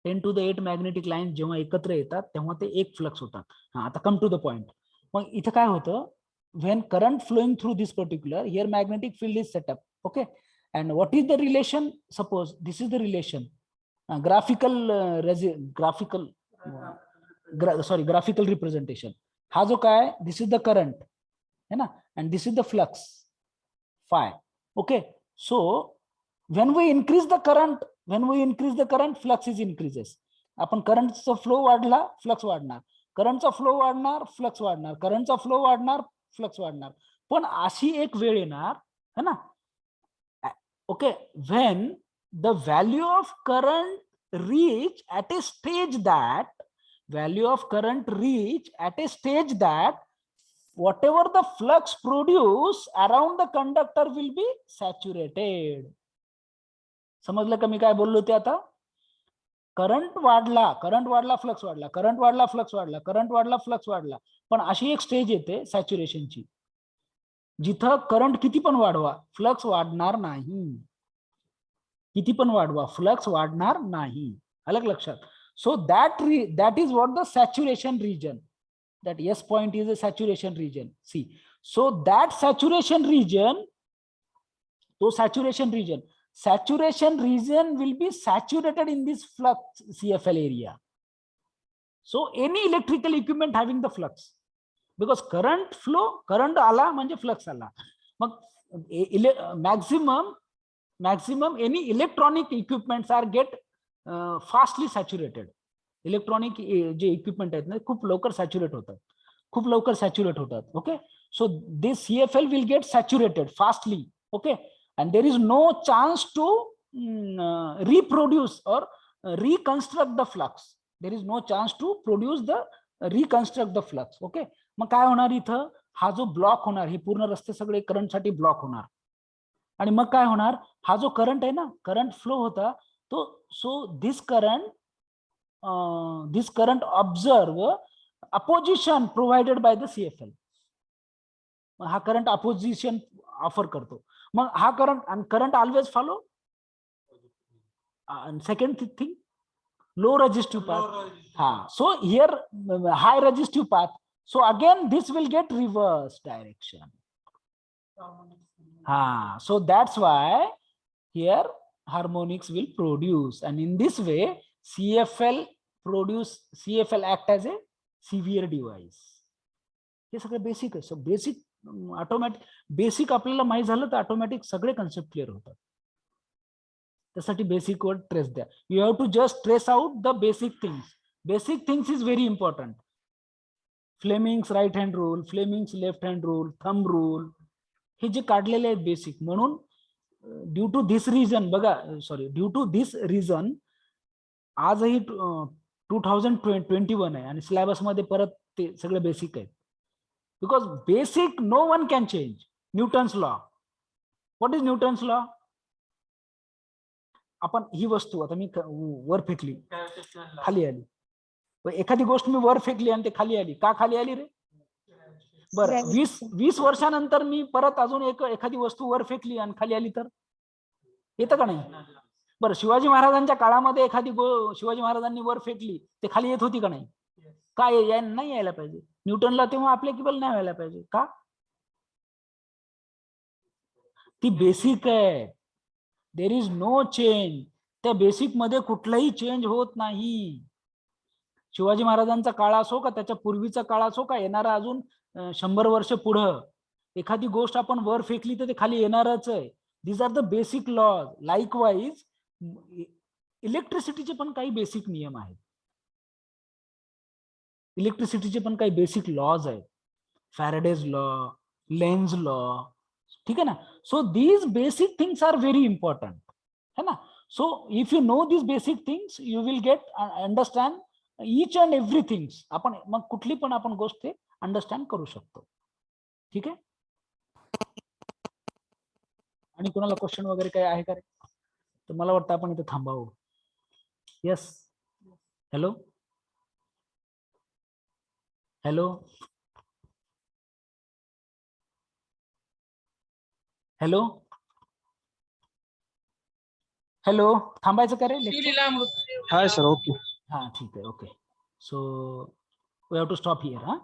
Speaker 1: 10 to the 8 मॅग्नेटिक लाईन जेव्हा एकत्र येतात तेव्हा ते एक फ्लक्स होतात. आता कम टू द पॉइंट. मग इथं काय होतं? When current flowing through this particular, here magnetic field is set up. Okay, and what is the relation? Suppose this is the relation, graphical representation. हा जो काय, this is the current, है ना, and this is the flux phi. Okay, so when we increase the current, flux is increases. आपण करंटचा flow वाढला, flux वाढणार. करंटचा फ्लो वाढणार, फ्लक्स वाढणार. करंटचा फ्लो वाढणार, फ्लक्स वाढणार. पण अशी एक वेळ येणार, है ना, okay, when the value of current reach at a stage that whatever the flux produce around the conductor will be saturated. समजलं का मी काय बोललो ते? आता करंट वाढला, फ्लक्स वाढला, करंट वाढला, फ्लक्स वाढला. पण अशी एक स्टेज येते सॅच्युरेशनची, जिथं करंट किती पण वाढवा, फ्लक्स वाढणार नाही. किती पण वाढवा, फ्लक्स वाढणार नाही. अलग लक्षात. सो that is what the saturation region, that S point is a saturation region. See, so that saturation region will be saturated in this flux CFL area. So any electrical equipment having the flux, because current आला म्हणजे flux आला. मग maximum any electronic equipments are get fastly saturated. Electronic J equipment आहेत ना खूप लवकर saturate होतात. Okay, so this CFL will get saturated fastly. Okay, and there is no chance to reproduce or reconstruct the flux. There is no chance to reconstruct the flux. Okay, मग काय होणार? इथं हा जो ब्लॉक होणार, हे पूर्ण रस्ते सगळे करंट साठी ब्लॉक होणार. आणि मग काय होणार? हा जो करंट आहे ना, करंट फ्लो होता तो, so this current observe opposition provided by the CFL. हा करंट अपोजिशन ऑफर करतो. मग हा current always follow. Second thing, low resistive path. So here hi resistive path. So again this will get reverse direction. So that's why here harmonics will produce, and in this way CFL act as a severe device. हे सगळं basic आहे. Basic automatic basic आपल्याला माहित झालं तर automatic सगळे concept clear होतात. त्यासाठी बेसिक वर ट्रेस द्या. You have to just trace out the basic things. Basic things is very important. Fleming's right hand rule, Fleming's left hand rule, thumb rule, हे जे काढलेले आहेत बेसिक. म्हणून ड्यू टू दिस रिझन बघा, sorry, due to this reason आजही 2021 आहे आणि syllabus मध्ये परत ते सगळे बेसिक आहेत. Because basic no one can change. Newton's law. What is Newton's law? आपण ही वस्तू आता मी वर फेकली, खाली आली. एखादी गोष्ट मी वर फेकली आणि ते खाली आली. का खाली आली रे? बरं, 20 वर्षानंतर मी परत अजून एखादी वस्तू वर फेकली आणि खाली आली तर येतं का नाही? बरं, शिवाजी महाराजांच्या काळामध्ये एखादी शिवाजी महाराजांनी वर फेकली, ते खाली येत होती का नाही? काय नाही यायला पाहिजे. न्यूटनला तेव्हा अप्लिकेबल नाही व्हायला पाहिजे. का? ती बेसिक आहे. There is no change. त्या बेसिक मध्ये कुठलाही चेंज होत नाही. शिवाजी महाराजांचा काळ असो का त्याच्या पूर्वीचा काळ असो का येणारा अजून 100 वर्ष पुढं एखादी गोष्ट आपण वर फेकली तर ते खाली येणारच आहे. These are the basic laws. Likewise इलेक्ट्रिसिटीचे पण काही बेसिक नियम आहेत. इलेक्ट्रिसिटीचे पण काही बेसिक लॉज आहेत. फॅरेडेज लॉ, लेन्झ लॉ, ठीक आहे ना. So these basic things are very important, है ना. So if you know these basic things you will get understand each and everything. आपण मग कुठली पण आपण गोष्ट अंडरस्टँड करू शकतो. ठीक आहे. आणि कोणाला क्वेश्चन वगैरे काय आहे का रे? तर मला वाटतं आपण इथे थांबावं. Yes. Hello hello hello hello थांबायचं का रे?
Speaker 2: Hi sir, okay.
Speaker 1: हा ठीक आहे. Okay. So we have to stop here. हा.